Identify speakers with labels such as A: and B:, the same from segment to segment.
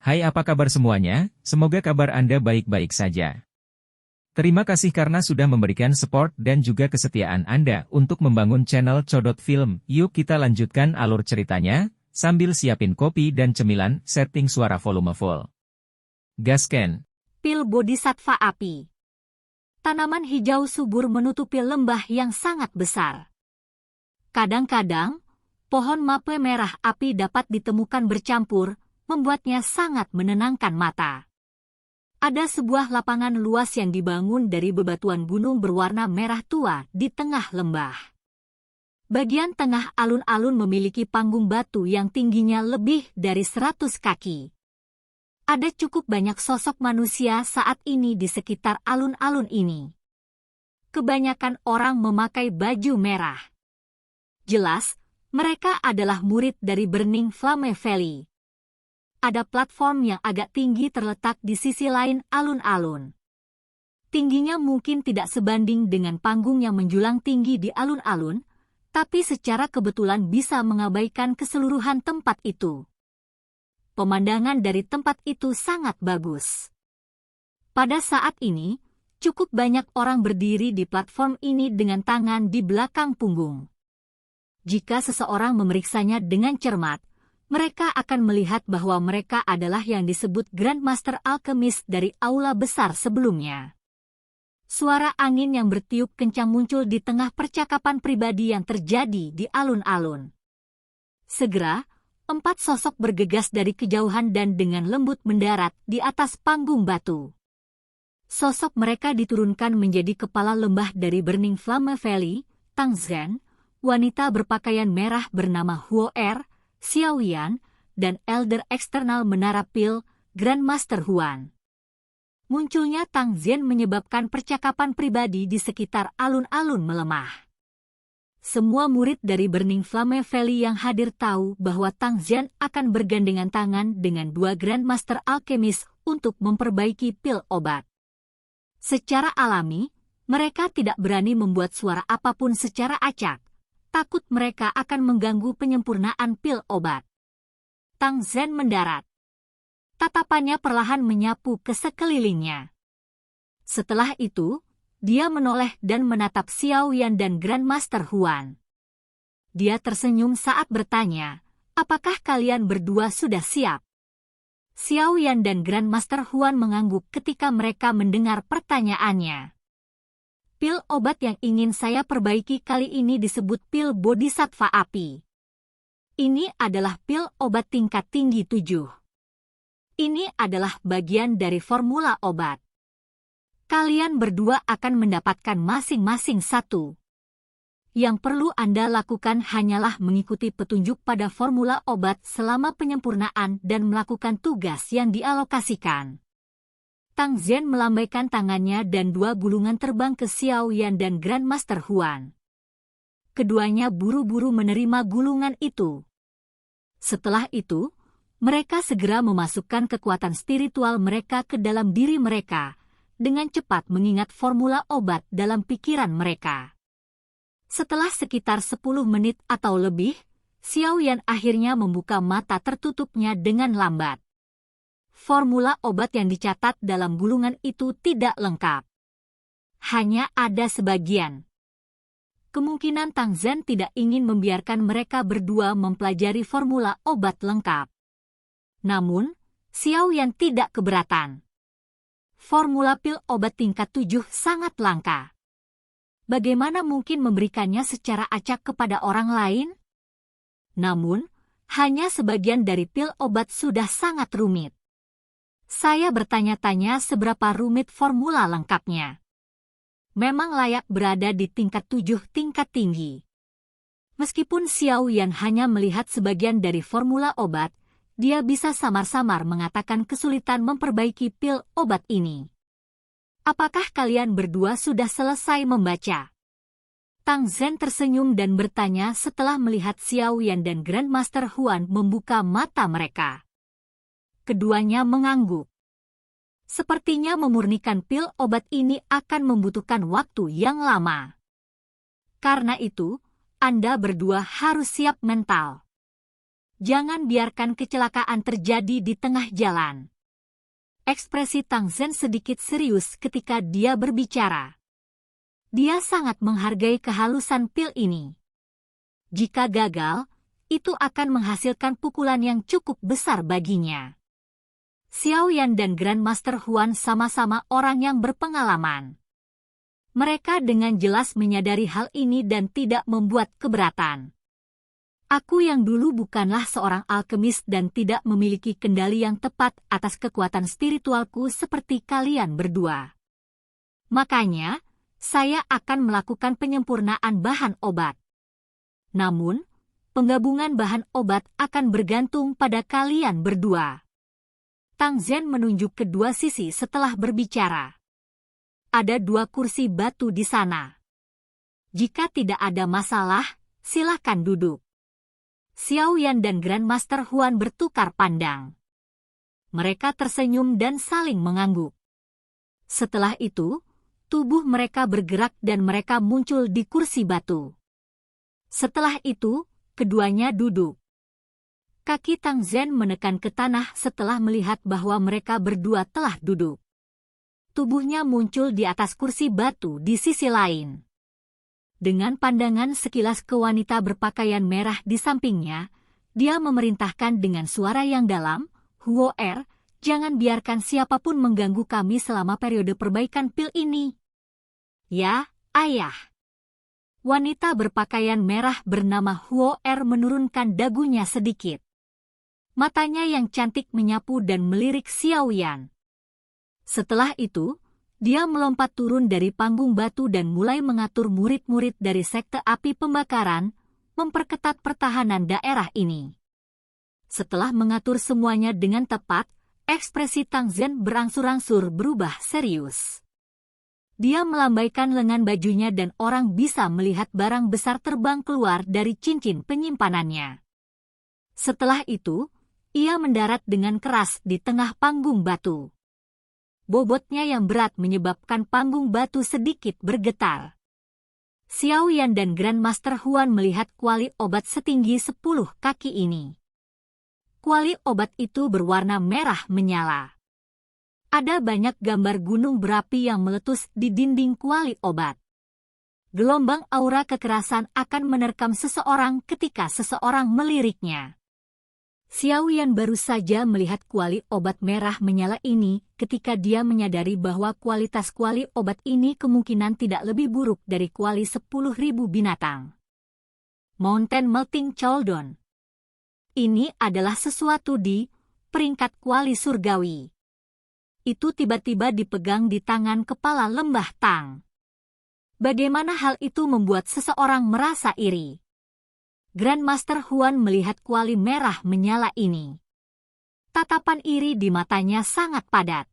A: Hai, apa kabar semuanya? Semoga kabar Anda baik-baik saja. Terima kasih karena sudah memberikan support dan juga kesetiaan Anda untuk membangun channel Codot Film. Yuk kita lanjutkan alur ceritanya, sambil siapin kopi dan cemilan, setting suara volume full. Gasken.
B: Pil Bodhisattva Api. Tanaman hijau subur menutupi lembah yang sangat besar. Kadang-kadang, pohon maple merah api dapat ditemukan bercampur, membuatnya sangat menenangkan mata. Ada sebuah lapangan luas yang dibangun dari bebatuan gunung berwarna merah tua di tengah lembah. Bagian tengah alun-alun memiliki panggung batu yang tingginya lebih dari 100 kaki. Ada cukup banyak sosok manusia saat ini di sekitar alun-alun ini. Kebanyakan orang memakai baju merah. Jelas, mereka adalah murid dari Burning Flame Valley. Ada platform yang agak tinggi terletak di sisi lain alun-alun. Tingginya mungkin tidak sebanding dengan panggung yang menjulang tinggi di alun-alun, tapi secara kebetulan bisa mengabaikan keseluruhan tempat itu. Pemandangan dari tempat itu sangat bagus. Pada saat ini, cukup banyak orang berdiri di platform ini dengan tangan di belakang punggung. Jika seseorang memeriksanya dengan cermat, mereka akan melihat bahwa mereka adalah yang disebut Grandmaster Alchemist dari aula besar sebelumnya. Suara angin yang bertiup kencang muncul di tengah percakapan pribadi yang terjadi di alun-alun. Segera, 4 sosok bergegas dari kejauhan dan dengan lembut mendarat di atas panggung batu. Sosok mereka diturunkan menjadi kepala lembah dari Burning Flame Valley, Tang Zhen, wanita berpakaian merah bernama Huo Er, Xiao Yan, dan Elder Eksternal Menara Pil, Grandmaster Huan. Munculnya Tang Zhen menyebabkan percakapan pribadi di sekitar alun-alun melemah. Semua murid dari Burning Flame Valley yang hadir tahu bahwa Tang Zhen akan bergandengan tangan dengan 2 Grandmaster Alchemist untuk memperbaiki pil obat. Secara alami, mereka tidak berani membuat suara apapun secara acak. Takut mereka akan mengganggu penyempurnaan pil obat. Tang Zhen mendarat. Tatapannya perlahan menyapu ke sekelilingnya. Setelah itu, dia menoleh dan menatap Xiao Yan dan Grandmaster Huan. Dia tersenyum saat bertanya, apakah kalian berdua sudah siap? Xiao Yan dan Grandmaster Huan mengangguk ketika mereka mendengar pertanyaannya. Pil obat yang ingin saya perbaiki kali ini disebut pil Bodhisattva Api. Ini adalah pil obat tingkat tinggi 7. Ini adalah bagian dari formula obat. Kalian berdua akan mendapatkan masing-masing 1. Yang perlu Anda lakukan hanyalah mengikuti petunjuk pada formula obat selama penyempurnaan dan melakukan tugas yang dialokasikan. Tang Zhen melambaikan tangannya dan 2 gulungan terbang ke Xiao Yan dan Grandmaster Huan. Keduanya buru-buru menerima gulungan itu. Setelah itu, mereka segera memasukkan kekuatan spiritual mereka ke dalam diri mereka, dengan cepat mengingat formula obat dalam pikiran mereka. Setelah sekitar 10 menit atau lebih, Xiao Yan akhirnya membuka mata tertutupnya dengan lambat. Formula obat yang dicatat dalam gulungan itu tidak lengkap. Hanya ada sebagian. Kemungkinan Tang Zhen tidak ingin membiarkan mereka berdua mempelajari formula obat lengkap. Namun, Xiao Yan tidak keberatan. Formula pil obat tingkat 7 sangat langka. Bagaimana mungkin memberikannya secara acak kepada orang lain? Namun, hanya sebagian dari pil obat sudah sangat rumit. Saya bertanya-tanya seberapa rumit formula lengkapnya. Memang layak berada di tingkat 7 tingkat tinggi. Meskipun Xiao Yan hanya melihat sebagian dari formula obat, dia bisa samar-samar mengatakan kesulitan memperbaiki pil obat ini. Apakah kalian berdua sudah selesai membaca? Tang Zhen tersenyum dan bertanya setelah melihat Xiao Yan dan Grandmaster Huan membuka mata mereka. Keduanya mengangguk. Sepertinya memurnikan pil obat ini akan membutuhkan waktu yang lama. Karena itu, Anda berdua harus siap mental. Jangan biarkan kecelakaan terjadi di tengah jalan. Ekspresi Tang Zhen sedikit serius ketika dia berbicara. Dia sangat menghargai kehalusan pil ini. Jika gagal, itu akan menghasilkan pukulan yang cukup besar baginya. Xiao Yan dan Grandmaster Huan sama-sama orang yang berpengalaman. Mereka dengan jelas menyadari hal ini dan tidak membuat keberatan. Aku yang dulu bukanlah seorang alkemis dan tidak memiliki kendali yang tepat atas kekuatan spiritualku seperti kalian berdua. Makanya, saya akan melakukan penyempurnaan bahan obat. Namun, penggabungan bahan obat akan bergantung pada kalian berdua. Tang Zhen menunjuk kedua sisi setelah berbicara. Ada 2 kursi batu di sana. Jika tidak ada masalah, silakan duduk. Xiao Yan dan Grandmaster Huan bertukar pandang. Mereka tersenyum dan saling mengangguk. Setelah itu, tubuh mereka bergerak dan mereka muncul di kursi batu. Setelah itu, keduanya duduk. Kaki Tang Zhen menekan ke tanah setelah melihat bahwa mereka berdua telah duduk. Tubuhnya muncul di atas kursi batu di sisi lain. Dengan pandangan sekilas ke wanita berpakaian merah di sampingnya, dia memerintahkan dengan suara yang dalam, "Huo Er, jangan biarkan siapapun mengganggu kami selama periode perbaikan pil ini." "Ya, Ayah." Wanita berpakaian merah bernama Huo Er menurunkan dagunya sedikit. Matanya yang cantik menyapu dan melirik Xiao Yan. Setelah itu, dia melompat turun dari panggung batu dan mulai mengatur murid-murid dari sekte api pembakaran, memperketat pertahanan daerah ini. Setelah mengatur semuanya dengan tepat, ekspresi Tang Zhen berangsur-angsur berubah serius. Dia melambaikan lengan bajunya dan orang bisa melihat barang besar terbang keluar dari cincin penyimpanannya. Setelah itu, ia mendarat dengan keras di tengah panggung batu. Bobotnya yang berat menyebabkan panggung batu sedikit bergetar. Xiao Yan dan Grandmaster Huan melihat kuali obat setinggi 10 kaki ini. Kuali obat itu berwarna merah menyala. Ada banyak gambar gunung berapi yang meletus di dinding kuali obat. Gelombang aura kekerasan akan menerkam seseorang ketika seseorang meliriknya. Xiao Yan baru saja melihat kuali obat merah menyala ini ketika dia menyadari bahwa kualitas kuali obat ini kemungkinan tidak lebih buruk dari kuali 10.000 binatang. Mountain Melting Choldon. Ini adalah sesuatu di peringkat kuali surgawi. Itu tiba-tiba dipegang di tangan kepala lembah Tang. Bagaimana hal itu membuat seseorang merasa iri? Grandmaster Huan melihat kuali merah menyala ini. Tatapan iri di matanya sangat padat.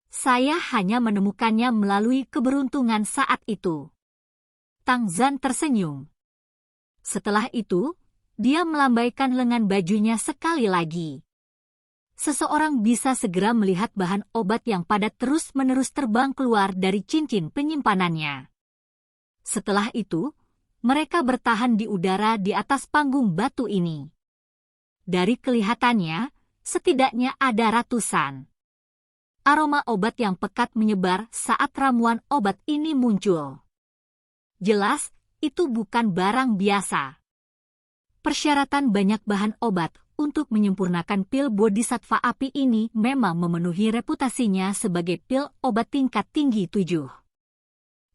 B: Saya hanya menemukannya melalui keberuntungan saat itu. Tang Zhen tersenyum. Setelah itu, dia melambaikan lengan bajunya sekali lagi. Seseorang bisa segera melihat bahan obat yang padat terus-menerus terbang keluar dari cincin penyimpanannya. Setelah itu, mereka bertahan di udara di atas panggung batu ini. Dari kelihatannya, setidaknya ada ratusan. Aroma obat yang pekat menyebar saat ramuan obat ini muncul. Jelas, itu bukan barang biasa. Persyaratan banyak bahan obat untuk menyempurnakan pil bodhisattva api ini memang memenuhi reputasinya sebagai pil obat tingkat tinggi 7.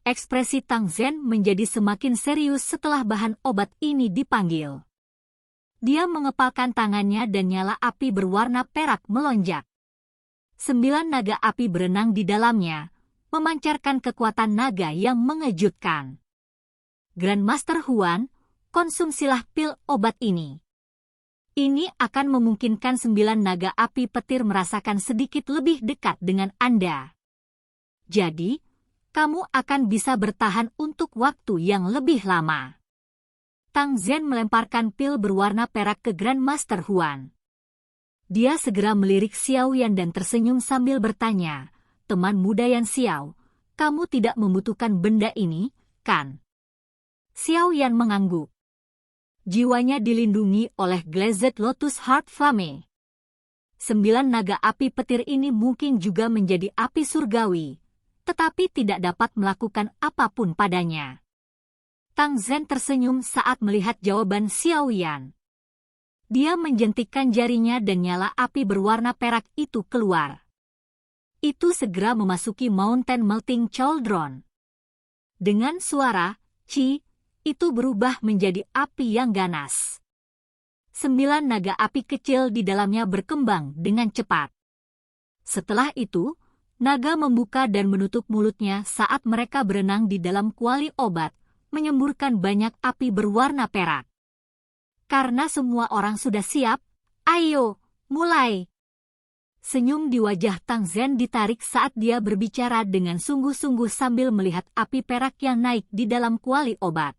B: Ekspresi Tang Zhen menjadi semakin serius setelah bahan obat ini dipanggil. Dia mengepalkan tangannya dan nyala api berwarna perak melonjak. 9 naga api berenang di dalamnya, memancarkan kekuatan naga yang mengejutkan. Grandmaster Huan, konsumsilah pil obat ini. Ini akan memungkinkan 9 naga api petir merasakan sedikit lebih dekat dengan Anda. Jadi, kamu akan bisa bertahan untuk waktu yang lebih lama. Tang Zhen melemparkan pil berwarna perak ke Grandmaster Huan. Dia segera melirik Xiao Yan dan tersenyum sambil bertanya, "Teman muda Yan Xiao, kamu tidak membutuhkan benda ini, kan?" Xiao Yan mengangguk. Jiwanya dilindungi oleh Glazed Lotus Heart Flame. 9 naga api petir ini mungkin juga menjadi api surgawi, tetapi tidak dapat melakukan apapun padanya. Tang Zhen tersenyum saat melihat jawaban Xiao Yan. Dia menjentikkan jarinya dan nyala api berwarna perak itu keluar. Itu segera memasuki Mountain Melting Cauldron. Dengan suara, "Ci", itu berubah menjadi api yang ganas. 9 naga api kecil di dalamnya berkembang dengan cepat. Setelah itu, naga membuka dan menutup mulutnya saat mereka berenang di dalam kuali obat, menyemburkan banyak api berwarna perak. Karena semua orang sudah siap, ayo, mulai. Senyum di wajah Tang Zhen ditarik saat dia berbicara dengan sungguh-sungguh sambil melihat api perak yang naik di dalam kuali obat.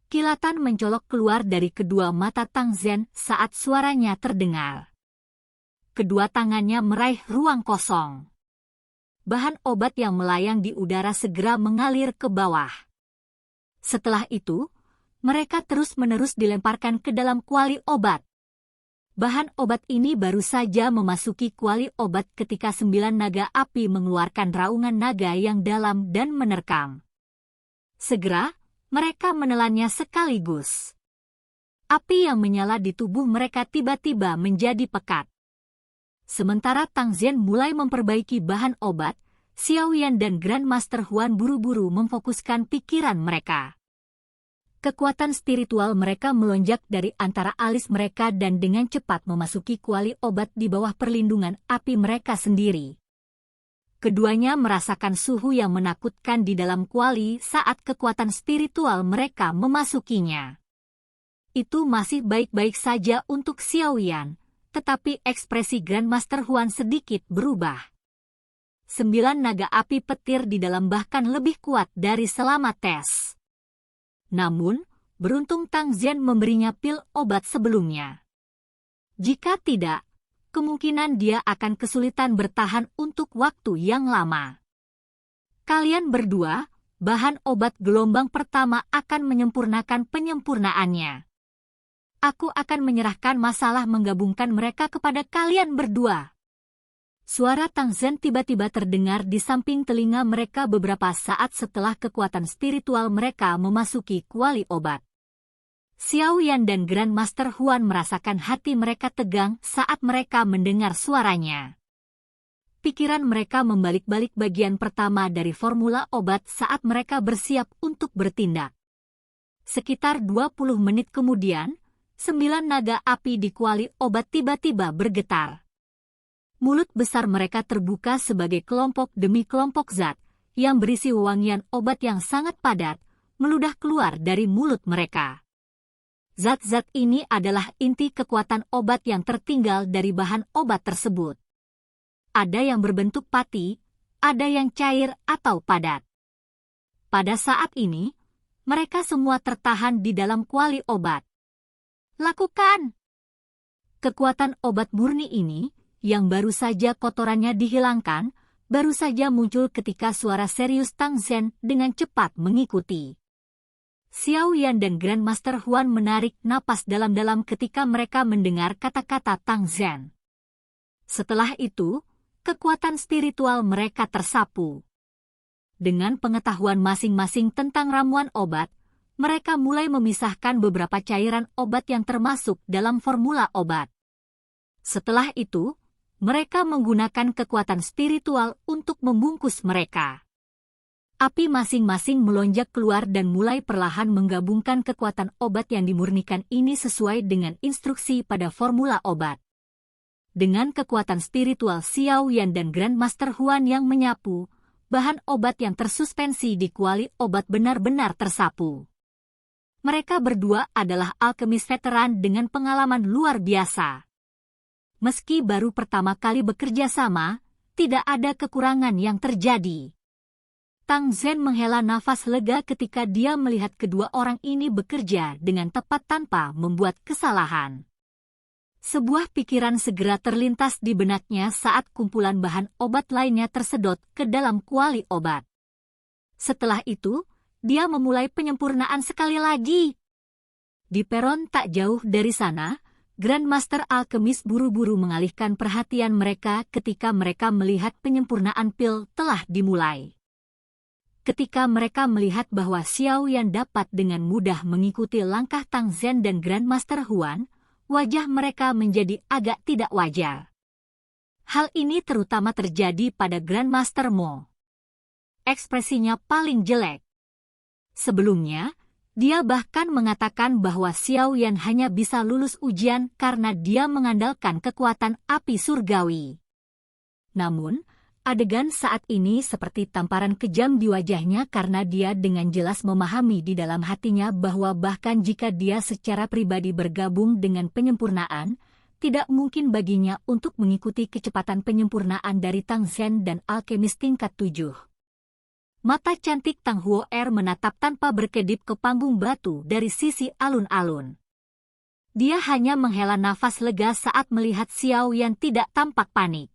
B: Kilatan mencolok keluar dari kedua mata Tang Zhen saat suaranya terdengar. Kedua tangannya meraih ruang kosong. Bahan obat yang melayang di udara segera mengalir ke bawah. Setelah itu, mereka terus-menerus dilemparkan ke dalam kuali obat. Bahan obat ini baru saja memasuki kuali obat ketika 9 naga api mengeluarkan raungan naga yang dalam dan menerkam. Segera, mereka menelannya sekaligus. Api yang menyala di tubuh mereka tiba-tiba menjadi pekat. Sementara Tang Zhen mulai memperbaiki bahan obat, Xiao Yan dan Grandmaster Huan buru-buru memfokuskan pikiran mereka. Kekuatan spiritual mereka melonjak dari antara alis mereka dan dengan cepat memasuki kuali obat di bawah perlindungan api mereka sendiri. Keduanya merasakan suhu yang menakutkan di dalam kuali saat kekuatan spiritual mereka memasukinya. Itu masih baik-baik saja untuk Xiao Yan, tetapi ekspresi Grandmaster Huan sedikit berubah. 9 naga api petir di dalam bahkan lebih kuat dari selama tes. Namun, beruntung Tang Zhen memberinya pil obat sebelumnya. Jika tidak, kemungkinan dia akan kesulitan bertahan untuk waktu yang lama. Kalian berdua, bahan obat gelombang pertama akan menyempurnakan penyempurnaannya. Aku akan menyerahkan masalah menggabungkan mereka kepada kalian berdua. Suara Tang Zhen tiba-tiba terdengar di samping telinga mereka beberapa saat setelah kekuatan spiritual mereka memasuki kuali obat. Xiao Yan dan Grandmaster Huan merasakan hati mereka tegang saat mereka mendengar suaranya. Pikiran mereka membalik-balik bagian pertama dari formula obat saat mereka bersiap untuk bertindak. Sekitar 20 menit kemudian, 9 naga api di kuali obat tiba-tiba bergetar. Mulut besar mereka terbuka sebagai kelompok demi kelompok zat, yang berisi wewangian obat yang sangat padat, meludah keluar dari mulut mereka. Zat-zat ini adalah inti kekuatan obat yang tertinggal dari bahan obat tersebut. Ada yang berbentuk pati, ada yang cair atau padat. Pada saat ini, mereka semua tertahan di dalam kuali obat. Lakukan! Kekuatan obat murni ini, yang baru saja kotorannya dihilangkan, baru saja muncul ketika suara serius Tang Zhen dengan cepat mengikuti. Xiao Yan dan Grandmaster Huan menarik napas dalam-dalam ketika mereka mendengar kata-kata Tang Zhen. Setelah itu, kekuatan spiritual mereka tersapu. Dengan pengetahuan masing-masing tentang ramuan obat, mereka mulai memisahkan beberapa cairan obat yang termasuk dalam formula obat. Setelah itu, mereka menggunakan kekuatan spiritual untuk membungkus mereka. Api masing-masing melonjak keluar dan mulai perlahan menggabungkan kekuatan obat yang dimurnikan ini sesuai dengan instruksi pada formula obat. Dengan kekuatan spiritual Xiao Yan dan Grandmaster Huan yang menyapu, bahan obat yang tersuspensi di kuali obat benar-benar tersapu. Mereka berdua adalah alkemis veteran dengan pengalaman luar biasa. Meski baru pertama kali bekerja sama, tidak ada kekurangan yang terjadi. Tang Zhen menghela nafas lega ketika dia melihat kedua orang ini bekerja dengan tepat tanpa membuat kesalahan. Sebuah pikiran segera terlintas di benaknya saat kumpulan bahan obat lainnya tersedot ke dalam kuali obat. Setelah itu, dia memulai penyempurnaan sekali lagi. Di peron tak jauh dari sana, Grandmaster Alkemis buru-buru mengalihkan perhatian mereka ketika mereka melihat penyempurnaan pil telah dimulai. Ketika mereka melihat bahwa Xiao Yan dapat dengan mudah mengikuti langkah Tang Zhen dan Grandmaster Huan, wajah mereka menjadi agak tidak wajar. Hal ini terutama terjadi pada Grandmaster Mo. Ekspresinya paling jelek. Sebelumnya, dia bahkan mengatakan bahwa Xiao Yan hanya bisa lulus ujian karena dia mengandalkan kekuatan api surgawi. Namun, adegan saat ini seperti tamparan kejam di wajahnya karena dia dengan jelas memahami di dalam hatinya bahwa bahkan jika dia secara pribadi bergabung dengan penyempurnaan, tidak mungkin baginya untuk mengikuti kecepatan penyempurnaan dari Tang Zhen dan alkemis tingkat 7. Mata cantik Tang Huo'er menatap tanpa berkedip ke panggung batu dari sisi alun-alun. Dia hanya menghela nafas lega saat melihat Xiao Yan tidak tampak panik.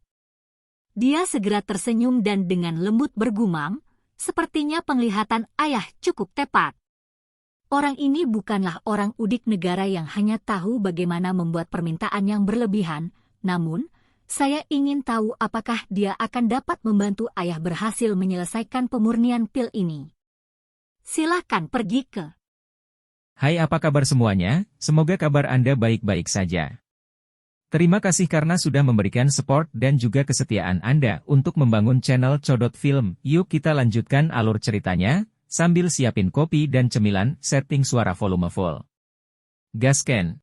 B: Dia segera tersenyum dan dengan lembut bergumam, sepertinya penglihatan ayah cukup tepat. Orang ini bukanlah orang udik negara yang hanya tahu bagaimana membuat permintaan yang berlebihan, namun, saya ingin tahu apakah dia akan dapat membantu ayah berhasil menyelesaikan pemurnian pil ini. Silakan pergi ke...
A: Hai, apa kabar semuanya? Semoga kabar Anda baik-baik saja. Terima kasih karena sudah memberikan support dan juga kesetiaan Anda untuk membangun channel Codot Film. Yuk kita lanjutkan alur ceritanya, sambil siapin kopi dan cemilan, setting suara volume full. Gasken!